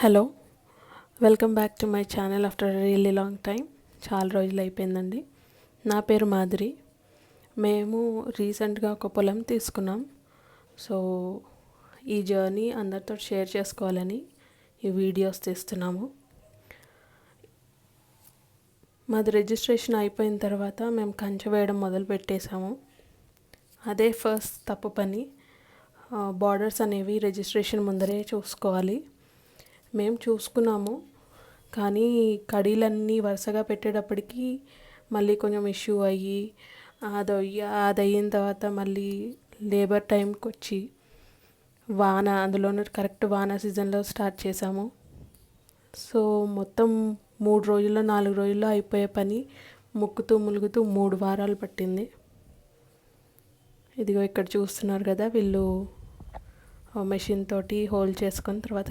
Hello, welcome back to my channel after really long time. చాలా రోజులు అయిపోయిందండి. నా పేరు మాధురి. మేము రీసెంట్గా ఒక పొలం తీసుకున్నాం. సో ఈ జర్నీ అందరితో షేర్ చేసుకోవాలని ఈ వీడియోస్ తీస్తున్నాము. మాది రిజిస్ట్రేషన్ అయిపోయిన తర్వాత మేము కంచె వేయడం మొదలు పెట్టేశాము. అదే ఫస్ట్ తప్పు పని. బార్డర్స్ అనేవి రిజిస్ట్రేషన్ ముందరే చూసుకోవాలి. మేము చూసుకున్నాము, కానీ కడీలన్నీ వరుసగా పెట్టేటప్పటికి మళ్ళీ కొంచెం ఇష్యూ అయ్యి అది అయిన తర్వాత మళ్ళీ లేబర్ టైంకి వచ్చి అందులోనూ కరెక్ట్ వాన సీజన్లో స్టార్ట్ చేసాము. సో మొత్తం 3 రోజుల్లో 4 రోజుల్లో అయిపోయే పని ముక్కుతూ ములుగుతూ 3 వారాలు పట్టింది. ఇదిగో ఇక్కడ చూస్తున్నారు కదా, వీళ్ళు మెషిన్ తోటి హోల్డ్ చేసుకొని తర్వాత